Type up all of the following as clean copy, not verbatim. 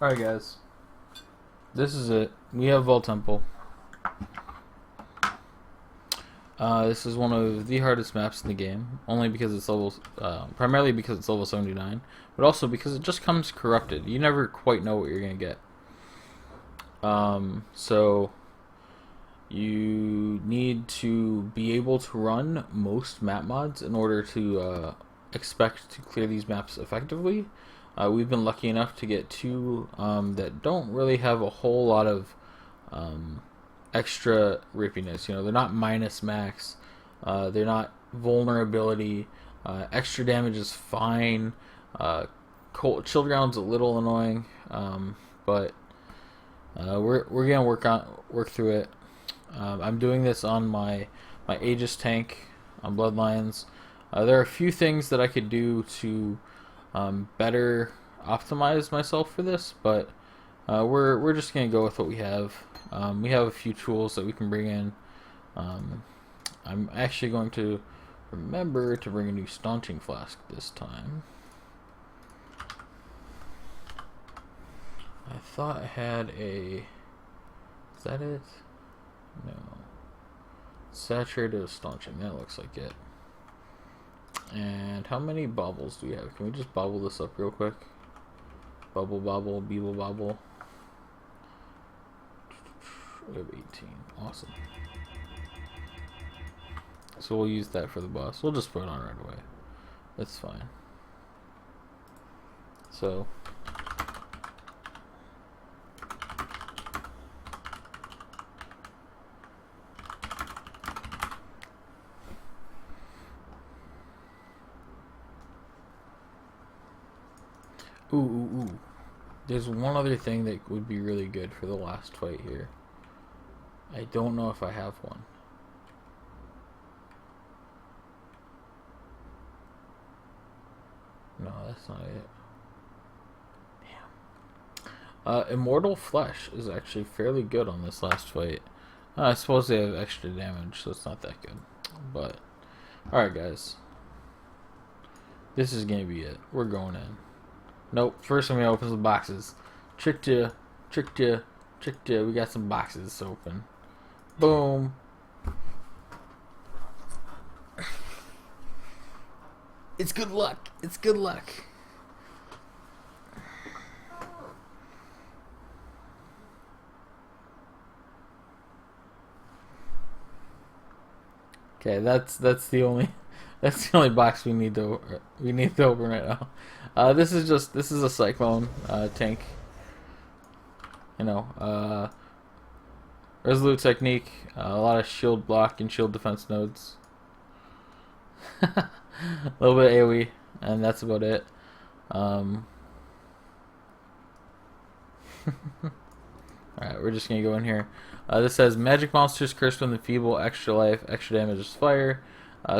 Alright guys, this is it. We have Vaal Temple. This is one of the hardest maps in the game, only because it's level, primarily because it's level 79, but also because it just comes corrupted. You never quite know what you're gonna get. So you need to be able to run most map mods in order to expect to clear these maps effectively. We've been lucky enough to get two that don't really have a whole lot of extra rippiness. You know, they're not minus max, they're not vulnerability. Extra damage is fine. Chill ground's a little annoying, but we're gonna work through it. I'm doing this on my Aegis tank on Bloodlines. There are a few things that I could do to better optimize myself for this, but we're just gonna go with what we have. We have a few tools that we can bring in. I'm actually going to remember to bring a new staunching flask this time. I thought I had a... Is that it? No. Saturated staunching, that looks like it. And how many baubles do we have? Can we just bobble this up real quick? Bubble, bobble, beeble, bobble. We have 18. Awesome. So we'll use that for the boss. We'll just put it on right away. That's fine. So... Ooh. There's one other thing that would be really good for the last fight here. I don't know if I have one. No, that's not it. Damn. Immortal Flesh is actually fairly good on this last fight. I suppose they have extra damage, so it's not that good. But, alright guys. This is gonna be it. We're going in. Nope, first I'm gonna open some boxes. Tricked ya, tricked ya, tricked ya. We got some boxes to open. Boom. It's good luck. It's good luck. Okay, that's the only box we need to open right now. This is a cyclone tank. You know, resolute technique, a lot of shield block and shield defense nodes. A little bit of AoE, and that's about it. Alright, we're just gonna go in here. This says magic monsters cursed with enfeeble, extra life, extra damage is fire.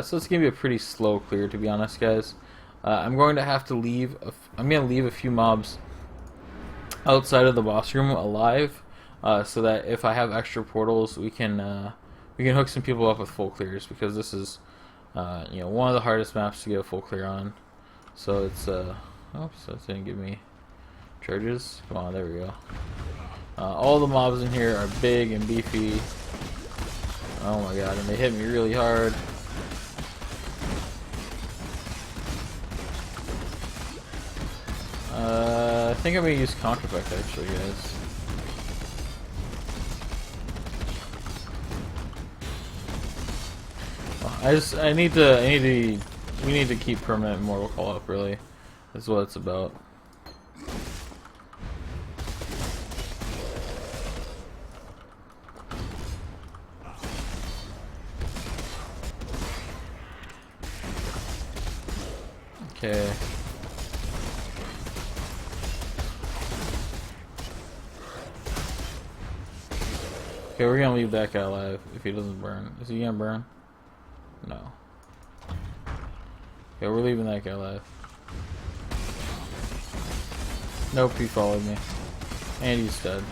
So it's gonna be a pretty slow clear, to be honest, guys. I'm going to have to leave. I'm gonna leave a few mobs outside of the boss room alive, so that if I have extra portals, we can hook some people up with full clears, because this is you know, one of the hardest maps to get a full clear on. So it's oops, that's gonna give me charges. Come on, there we go. All the mobs in here are big and beefy. Oh my god, and they hit me really hard. I think I'm gonna use Conk Effect actually, guys. We need to keep permanent Immortal Call up, really. That's what it's about. Okay. Okay, we're gonna leave that guy alive if he doesn't burn. Is he gonna burn? No. Okay, we're leaving that guy alive. Nope, he followed me. And he's dead.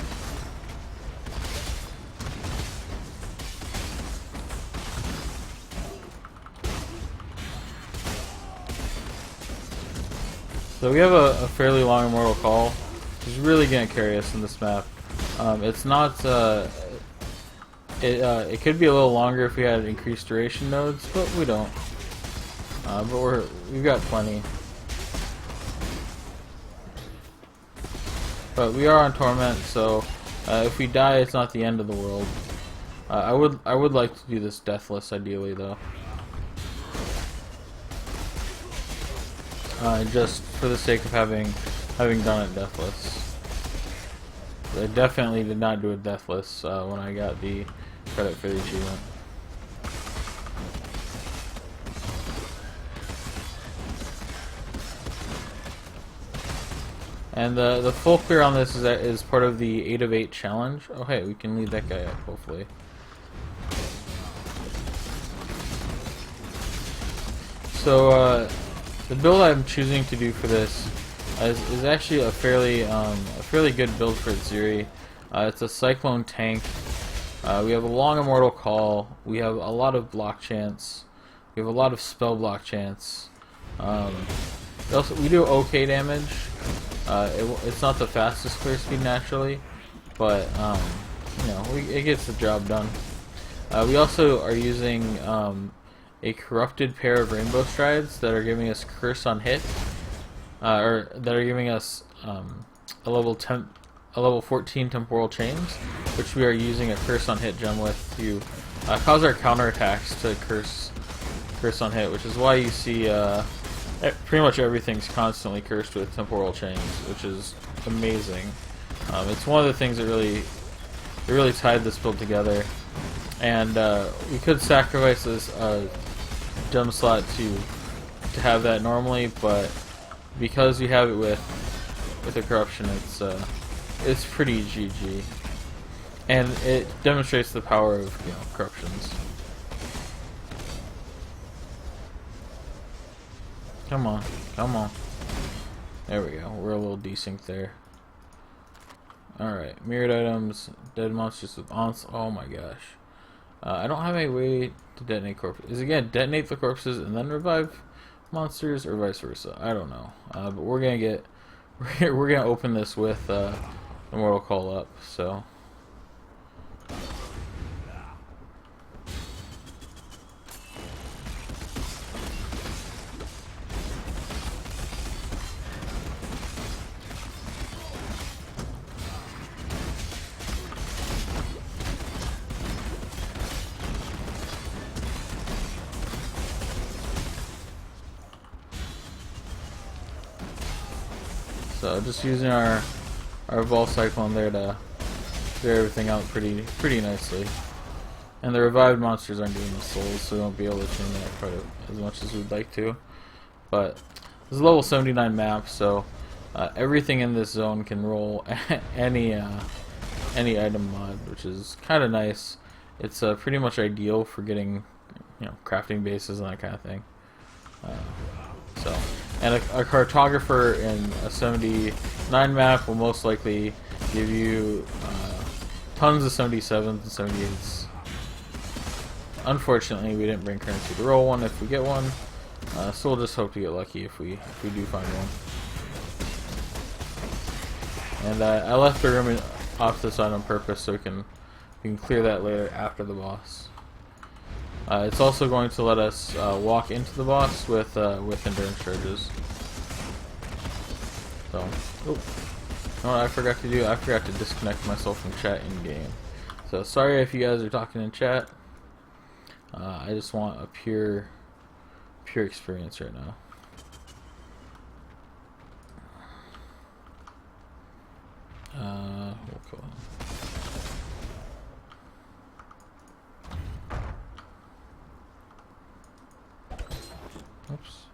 So we have a fairly long Immortal Call. He's really gonna carry us in this map. It's not. It could be a little longer if we had increased duration nodes, but we don't. But we've got plenty. But we are on Torment, so if we die, it's not the end of the world. I would like to do this deathless, ideally, though. Just for the sake of having done it deathless. I definitely did not do it deathless when I got the credit for the achievement. And the full clear on this is part of the 8 of 8 challenge. Oh hey, we can lead that guy up, hopefully. So the build I'm choosing to do for this is actually a fairly good build for Zuri. It's a Cyclone tank. We have a long Immortal Call. We have a lot of block chance. We have a lot of spell block chance. We do okay damage. It's not the fastest clear speed naturally, but you know, it gets the job done. We also are using a corrupted pair of Rainbow Strides that are giving us Curse on hit, or that are giving us a level 14 temporal chains, which we are using a Curse on hit gem with to cause our counterattacks to curse on hit, which is why you see pretty much everything's constantly cursed with temporal chains, which is amazing. It's one of the things that really tied this build together, and we could sacrifice this gem slot to have that normally, but because you have it with the corruption, it's pretty GG, and it demonstrates the power of, you know, corruptions. Come on, come on. There we go. We're a little desynced there. Alright, mirrored items, dead monsters with aunts. Oh my gosh. I don't have any way to detonate corpses. Is it gonna detonate the corpses and then revive monsters, or vice versa? I don't know. But we're gonna open this with Immortal Call up. So. So just using our Vaal Cyclone there to clear everything out pretty nicely. And the revived monsters aren't giving us souls, so we won't be able to chain that quite as much as we'd like to. But this is a level 79 map, so everything in this zone can roll any item mod, which is kind of nice. It's pretty much ideal for getting, you know, crafting bases and that kind of thing. And a cartographer in a 79 map will most likely give you tons of 77s and 78s. Unfortunately, we didn't bring currency to roll one if we get one, so we'll just hope to get lucky if we do find one. And I left the room off the side on purpose so we can clear that later after the boss. It's also going to let us walk into the boss with endurance charges. So, oh, you know what I forgot to do? I forgot to disconnect myself from chat in game. So sorry if you guys are talking in chat. I just want a pure experience right now. We'll go on. Oops.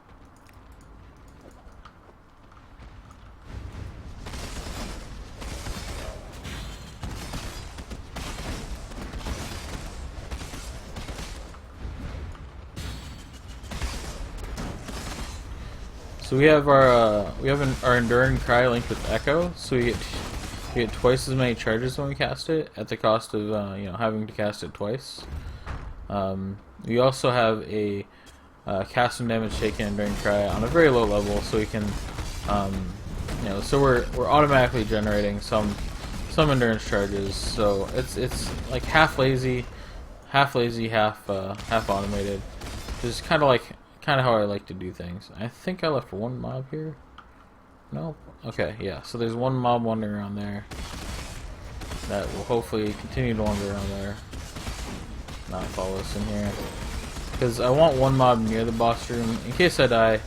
So we have our Enduring Cry linked with Echo, so we get twice as many charges when we cast it, at the cost of you know, having to cast it twice. We also have a cast and damage taken Enduring Cry on a very low level, so we can you know, so we're automatically generating some endurance charges. So it's like half lazy, half automated. Just kind of how I like to do things. I think I left one mob here. No. Okay, yeah. So there's one mob wandering around there that will hopefully continue to wander around there, not follow us in here. Because I want one mob near the boss room. In case I die,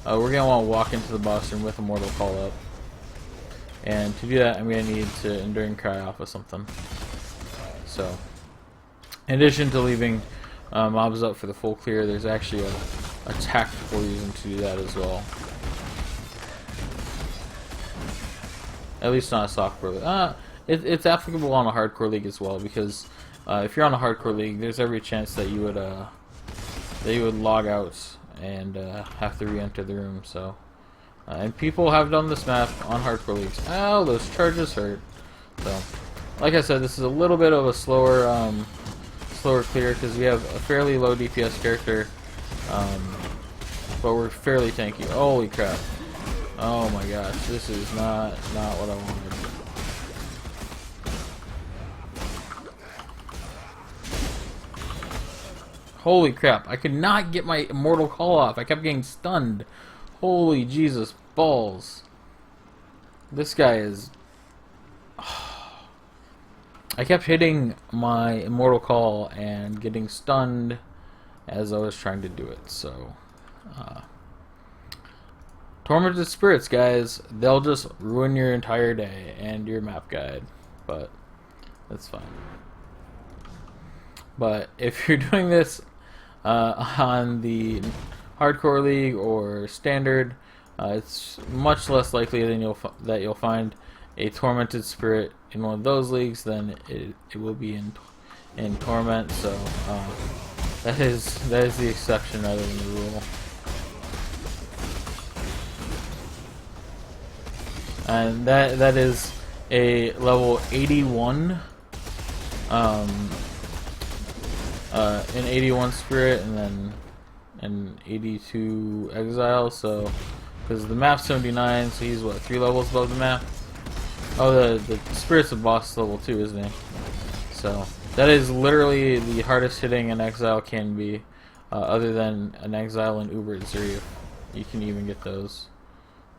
we're going to want to walk into the boss room with a mortal call up. And to do that, I'm going to need to Enduring Cry off of something. So, in addition to leaving mobs up for the full clear, there's actually a tactical reason to do that as well. At least not a softcore league. It's applicable on a hardcore league as well, because if you're on a hardcore league, there's every chance that you would log out and have to re-enter the room. So, and people have done this map on hardcore leagues. Ow, those charges hurt. So, like I said, this is a little bit of a slower clear because we have a fairly low DPS character, but we're fairly tanky. Holy crap! Oh my gosh, this is not what I wanted. Holy crap, I could not get my immortal call off. I kept getting stunned. Holy Jesus balls. This guy is... I kept hitting my immortal call and getting stunned as I was trying to do it, so... Tormented spirits, guys, they'll just ruin your entire day and your map guide, but that's fine. But if you're doing this on the hardcore league or standard, it's much less likely than that you'll find a tormented spirit in one of those leagues than it will be in torment. So that is the exception rather than the rule. And that is a level 81 an 81 spirit, and then an 82 exile. So because the map's 79, so he's what, 3 levels above the map. Oh, the spirit's a boss level 2, isn't he? So that is literally the hardest hitting an exile can be, other than an exile and Uber Zuri. You can even get those.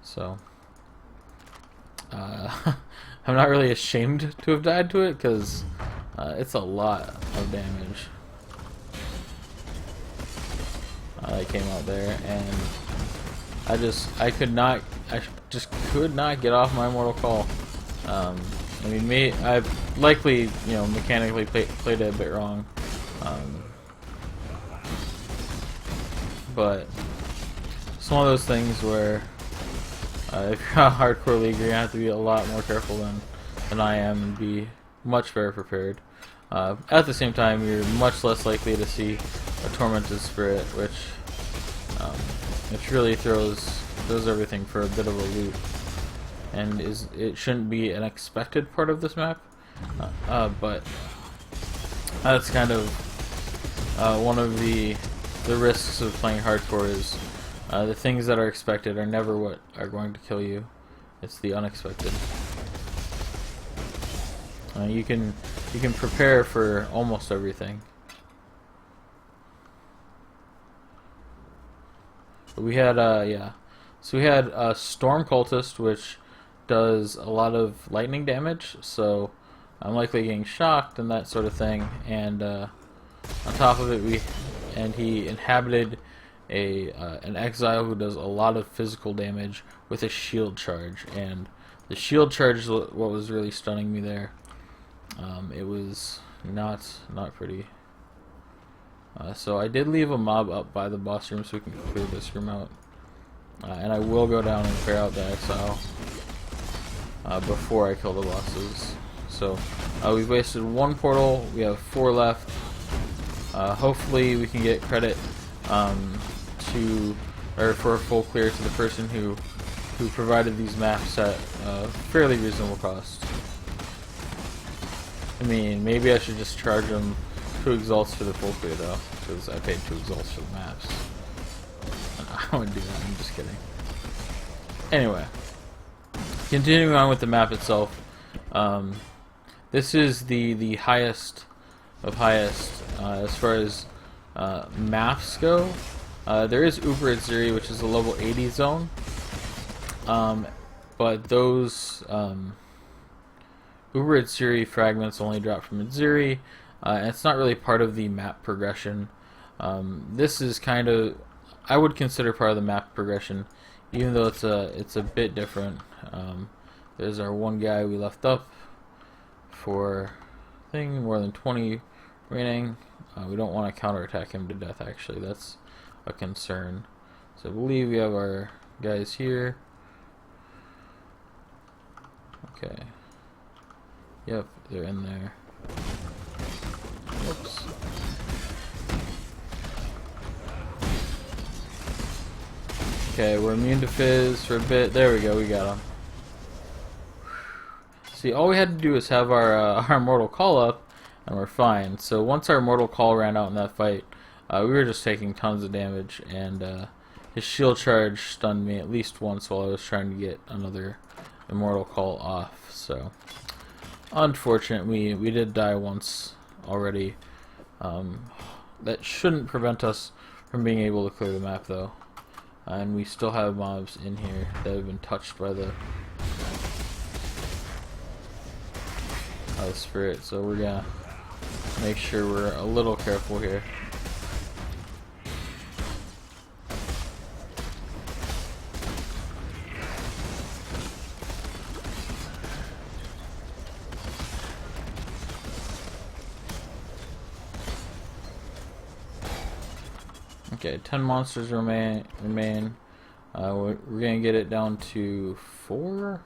So I'm not really ashamed to have died to it, because it's a lot of damage that came out there, and I just could not get off my immortal call. I mean, I've likely, mechanically played it a bit wrong, but it's one of those things where if you're on a hardcore league, you're gonna have to be a lot more careful than I am, and be much better prepared. At the same time, you're much less likely to see a tormented spirit, which really throws everything for a bit of a loop, and it shouldn't be an expected part of this map, but that's kind of one of the risks of playing hardcore. Is the things that are expected are never what are going to kill you. It's the unexpected. You can prepare for almost everything. But we had so we had a Storm Cultist, which does a lot of lightning damage, so I'm likely getting shocked and that sort of thing. And on top of it, he inhabited an exile who does a lot of physical damage with a shield charge, and the shield charge is what was really stunning me there. It was not pretty. So I did leave a mob up by the boss room so we can clear this room out, and I will go down and clear out the exile before I kill the bosses. So we've wasted 1 portal. We have 4 left. Hopefully we can get credit for a full clear to the person who provided these maps at fairly reasonable cost. I mean, maybe I should just charge them 2 exalts for the full clear though, because I paid 2 exalts for the maps. I wouldn't do that, I'm just kidding. Anyway, Continuing on with the map itself, this is the highest of highest as far as maps go. There is Uber Ziri, which is a level 80 zone, but those Uber Ziri fragments only drop from Ziri, and it's not really part of the map progression. This is kind of, I would consider part of the map progression, even though it's a bit different. There's our one guy we left up for more than 20 remaining. We don't want to counterattack him to death, actually. That's a concern. So I believe we have our guys here. Okay. Yep, they're in there. Whoops. Okay, we're immune to fizz for a bit. There we go, we got him. See, all we had to do is have our mortal call up, and we're fine. So once our mortal call ran out in that fight, we were just taking tons of damage, and his shield charge stunned me at least once while I was trying to get another immortal call off. So unfortunate, we did die once already. That shouldn't prevent us from being able to clear the map though. And we still have mobs in here that have been touched by the spirit, so we're gonna make sure we're a little careful here. Okay, 10 monsters remain. We're gonna get it down to 4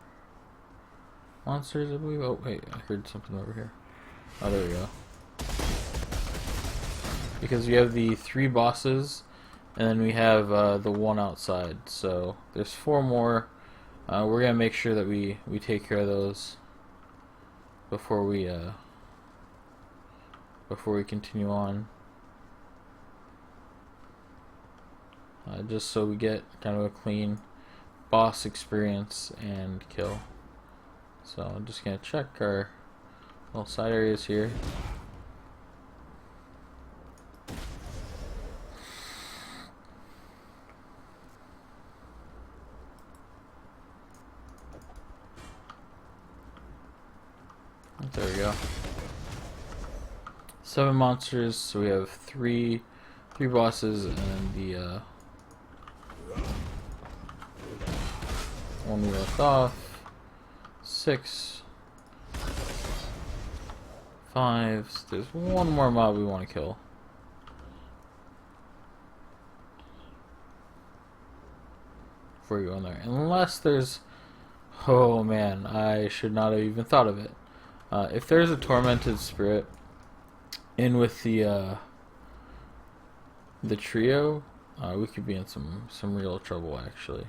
monsters, I believe. Oh wait, I heard something over here. Oh, there we go. Because we have the 3 bosses, and then we have the 1 outside. So there's 4 more. We're gonna make sure that we take care of those before we continue on. Just so we get kind of a clean boss experience and kill. So I'm just gonna check our little side areas here. There we go. 7 monsters, so we have three bosses and the one we left off. 6, 5. There's one more mob we want to kill. Before we go in there, unless there's, oh man, I should not have even thought of it. If there's a tormented spirit in with the trio, we could be in some real trouble actually.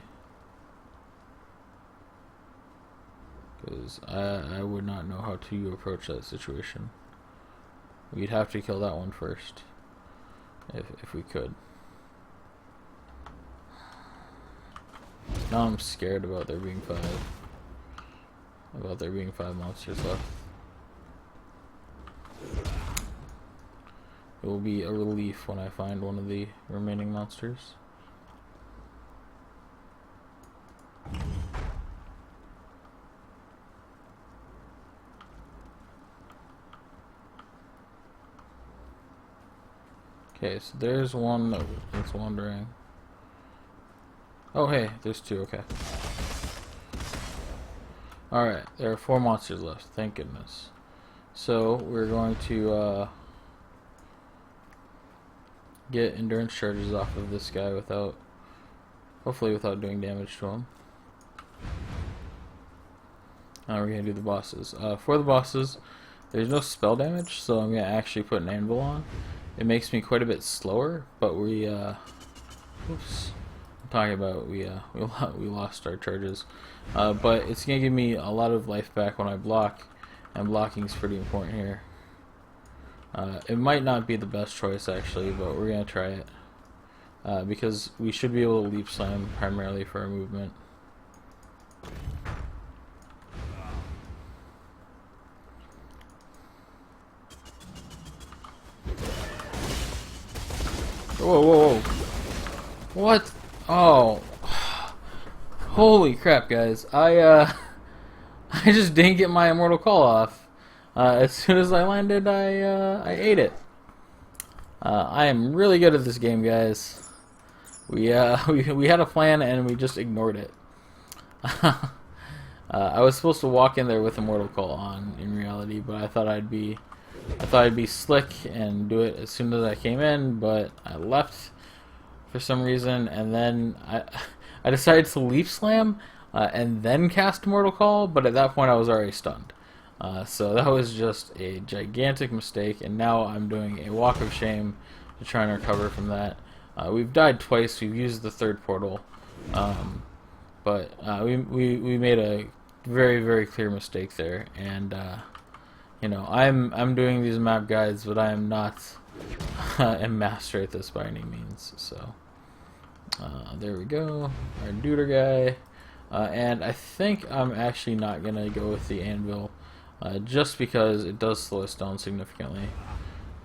Because I would not know how to approach that situation. We'd have to kill that one first, if we could. Now I'm scared about there being 5 monsters left. It will be a relief when I find one of the remaining monsters. Okay, so there's one that's wandering. Oh hey, there's 2, okay. Alright, there are 4 monsters left, thank goodness. So, we're going to get endurance charges off of this guy hopefully without doing damage to him. Now we're going to do the bosses. For the bosses, there's no spell damage, so I'm going to actually put an anvil on. It makes me quite a bit slower, but we oops, I'm talking about we lost our charges, but it's gonna give me a lot of life back when I block, and blocking is pretty important here. It might not be the best choice actually, but we're gonna try it because we should be able to leap slam primarily for our movement. Whoa, whoa, whoa. What? Oh. Holy crap, guys. I just didn't get my Immortal Call off. As soon as I landed, I ate it. I am really good at this game, guys. We had a plan and we just ignored it. I was supposed to walk in there with Immortal Call on in reality, but I thought I'd be slick and do it as soon as I came in, but I left for some reason, and then I decided to Leaf Slam and then cast Immortal Call, but at that point I was already stunned. So that was just a gigantic mistake, and now I'm doing a walk of shame to try and recover from that. We've died twice. We've used the third portal, but we made a very, very clear mistake there, and you know, I'm doing these map guides, but I am not a master at this by any means. So there we go, our Duder guy, and I think I'm actually not gonna go with the Anvil, just because it does slow us down significantly,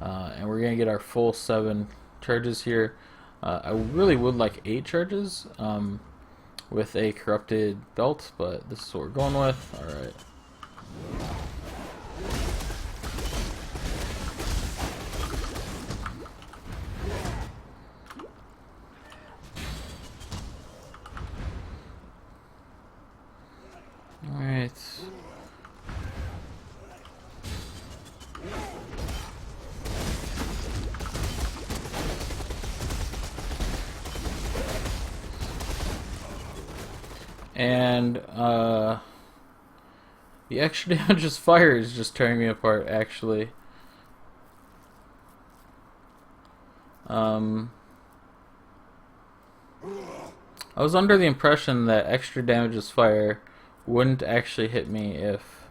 and we're gonna get our full 7 charges here. I really would like 8 charges with a corrupted belt, but this is what we're going with. Alright. Alright. And the extra damage of fire is just tearing me apart, actually. I was under the impression that extra damage of fire wouldn't actually hit me if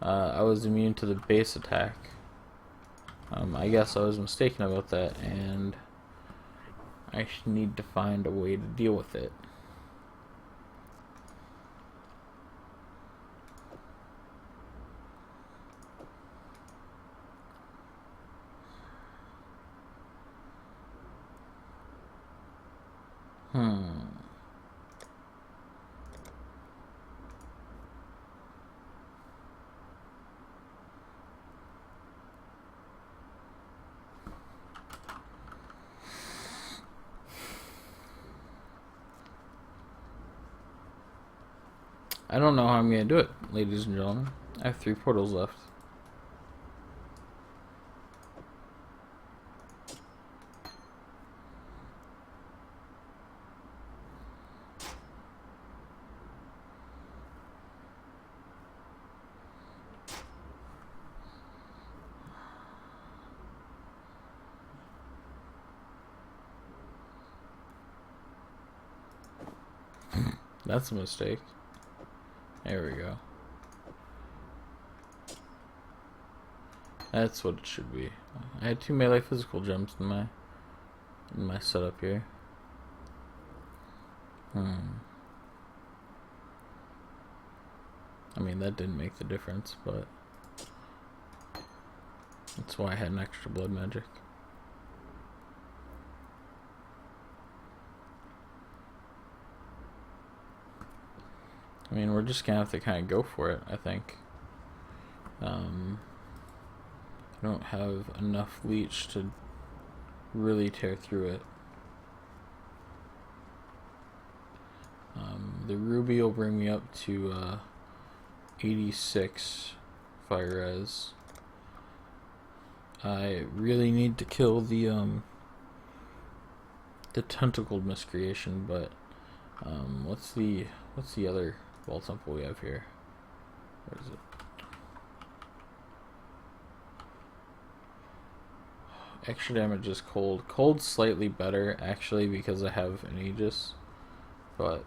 I was immune to the base attack. I guess I was mistaken about that, and I need to find a way to deal with it. I don't know how I'm going to do it, ladies and gentlemen. I have 3 portals left. That's a mistake. There we go. That's what it should be. I had 2 melee physical gems in my setup here. I mean, that didn't make the difference, but that's why I had an extra blood magic. I mean, we're just gonna have to kind of go for it, I think. I don't have enough leech to really tear through it. The ruby will bring me up to 86 fire res. I really need to kill the tentacled miscreation, but what's the other Vaal temple we have here? Where is it? Extra damage is cold. Cold's slightly better, actually, because I have an Aegis. But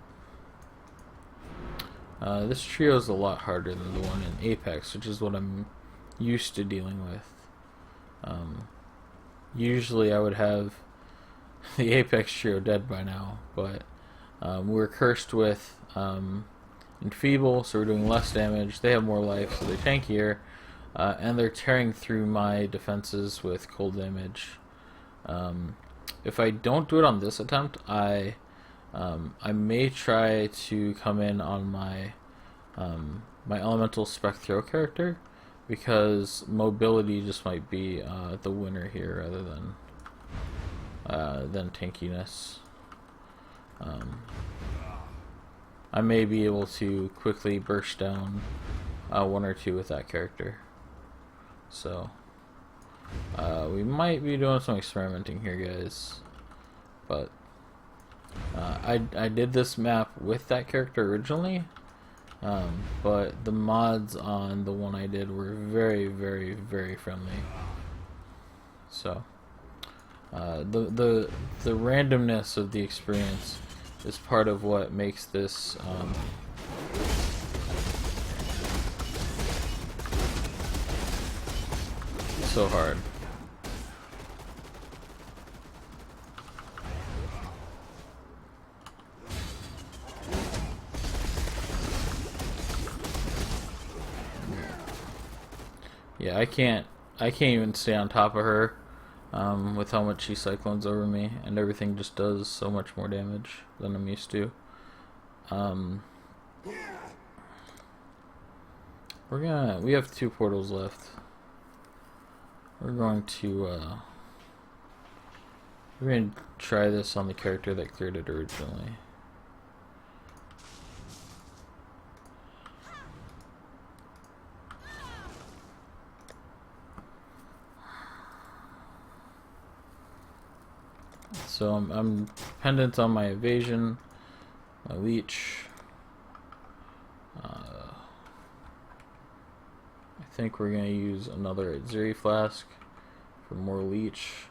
this trio is a lot harder than the one in Apex, which is what I'm used to dealing with. Usually I would have the Apex trio dead by now, but we're cursed with Enfeeble, so we're doing less damage. They have more life, so they're tankier, and they're tearing through my defenses with cold damage. if I don't do it on this attempt, I may try to come in on my my elemental spectro character, because mobility just might be the winner here rather than tankiness. I may be able to quickly burst down one or two with that character. So we might be doing some experimenting here, guys. But I did this map with that character originally, but the mods on the one I did were very, very, very friendly. So the randomness of the experience is part of what makes this so hard. Yeah, I can't even stay on top of her with how much she cyclones over me, and everything just does so much more damage than I'm used to. We have 2 portals left. We're going to try this on the character that cleared it originally. So I'm dependent on my evasion, my leech. I think we're gonna use another Zeri flask for more leech.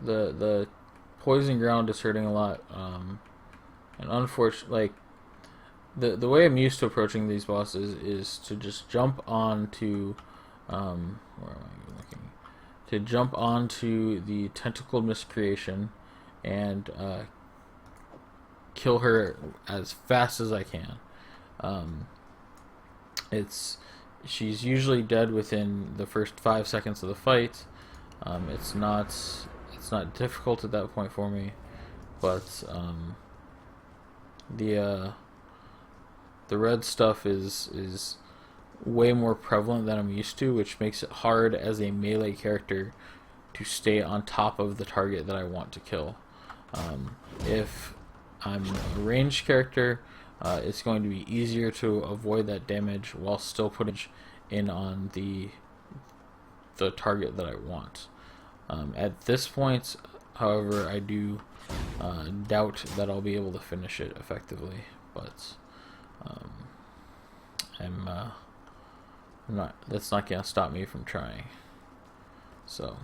The poison ground is hurting a lot, and unfortunately, like the way I'm used to approaching these bosses is to just jump onto where am I looking? To jump onto the tentacled miscreation and kill her as fast as I can. She's usually dead within the first 5 seconds of the fight. It's not difficult at that point for me, but the red stuff is way more prevalent than I'm used to, which makes it hard as a melee character to stay on top of the target that I want to kill. If I'm a ranged character, it's going to be easier to avoid that damage while still putting in on the target that I want. At this point, however, I do doubt that I'll be able to finish it effectively, but that's not gonna stop me from trying. So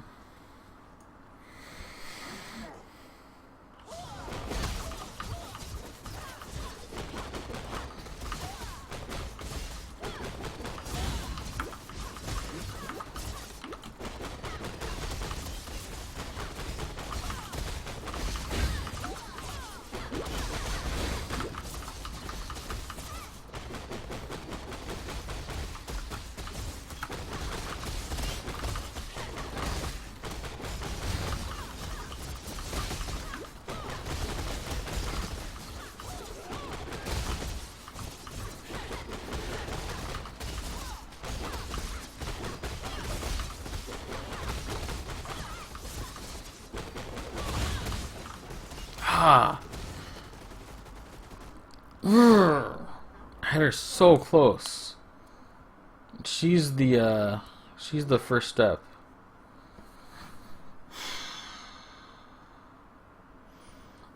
I had her so close. She's the first step.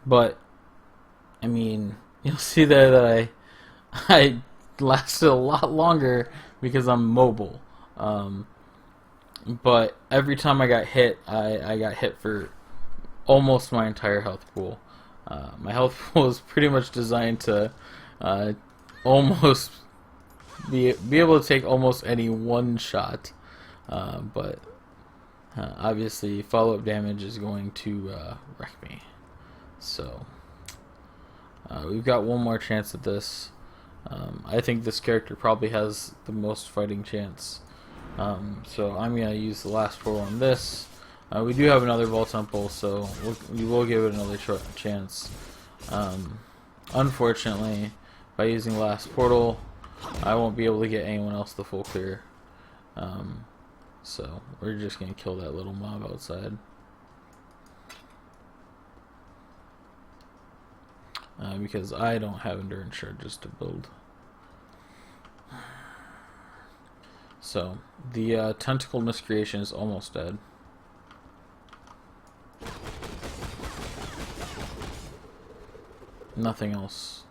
But I mean, you'll see there that I lasted a lot longer because I'm mobile. But every time I got hit, I got hit for almost my entire health pool. My health pool is pretty much designed to almost be able to take almost any one shot, but obviously follow-up damage is going to wreck me. So we've got one more chance at this. I think this character probably has the most fighting chance So I'm gonna use the last portal on this. We do have another Vaal Temple, so we will give it another chance. Unfortunately, by using the last portal, I won't be able to get anyone else the full clear. So we're just gonna kill that little mob outside. Because I don't have endurance charges to build. So the tentacle miscreation is almost dead. Nothing else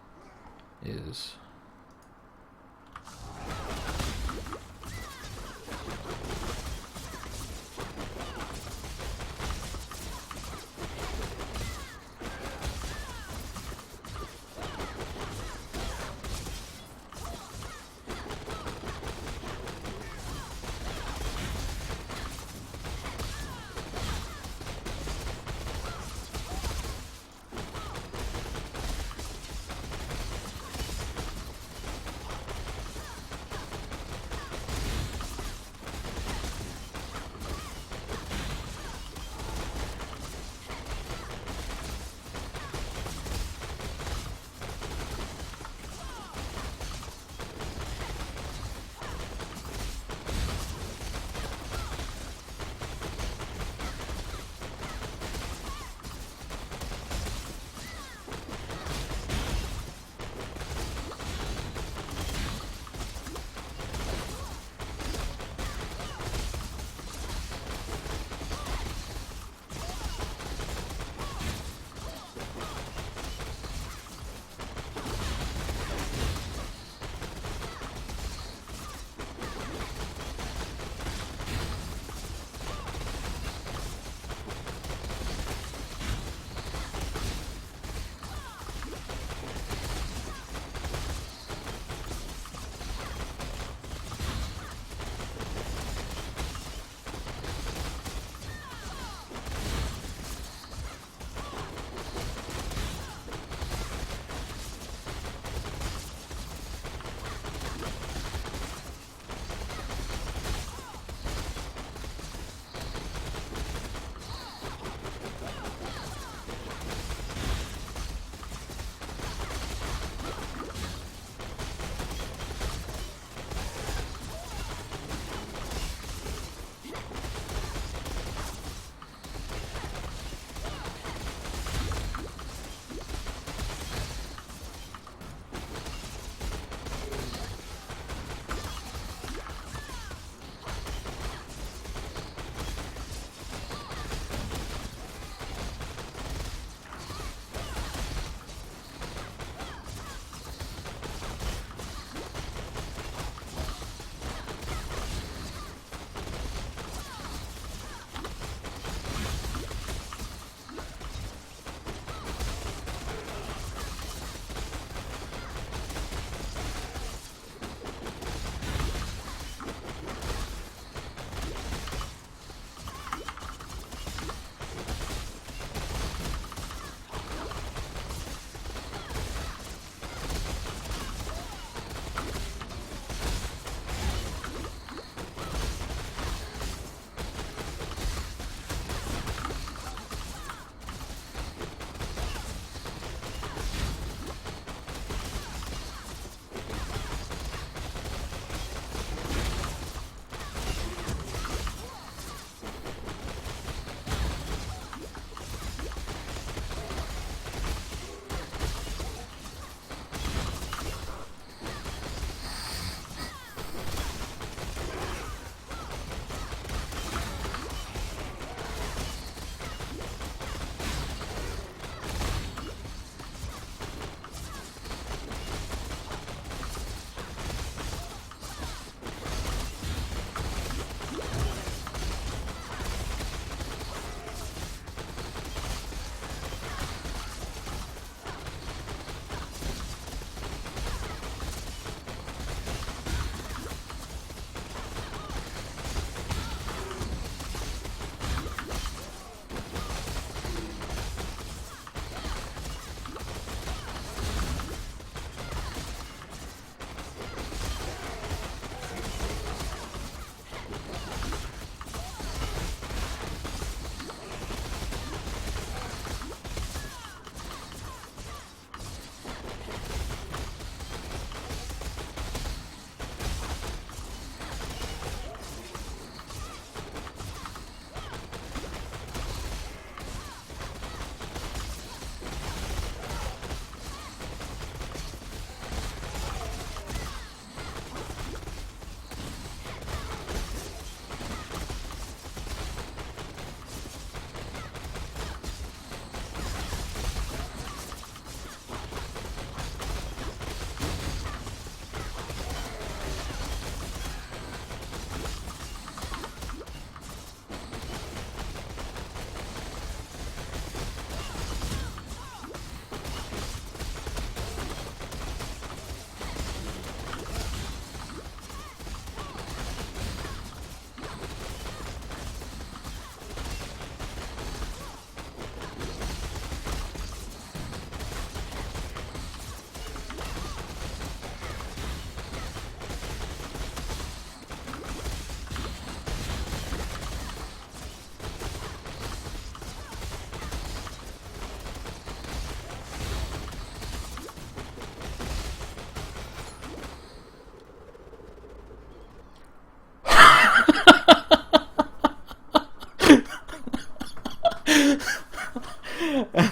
is.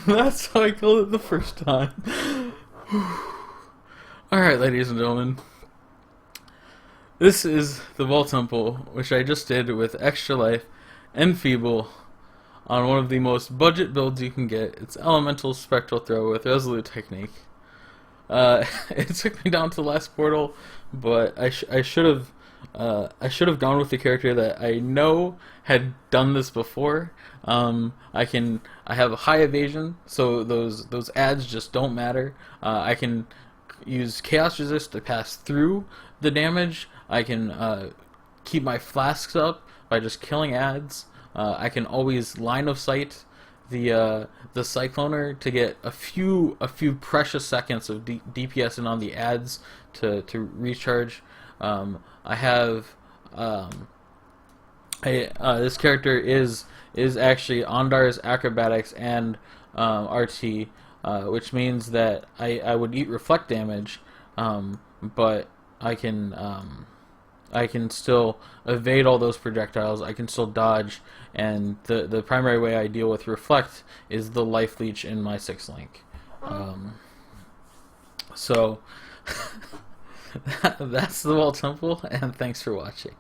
That's how I killed it the first time. Alright, ladies and gentlemen. This is the Vaal Temple, which I just did with Extra Life and Feeble on one of the most budget builds you can get. It's Elemental Spectral Throw with Resolute Technique. It took me down to the last portal, but I should have gone with the character that I know had done this before. I have a high evasion, so those adds just don't matter. I can use Chaos Resist to pass through the damage. I can keep my flasks up by just killing adds. I can always line of sight the Cycloner to get a few precious seconds of DPS on the adds to recharge. I have this character is actually Ondar's Acrobatics and RT, which means that I would eat reflect damage, but I can still evade all those projectiles. I can still dodge, and the primary way I deal with reflect is the life leech in my 6-link. So that's the Vaal Temple, and thanks for watching.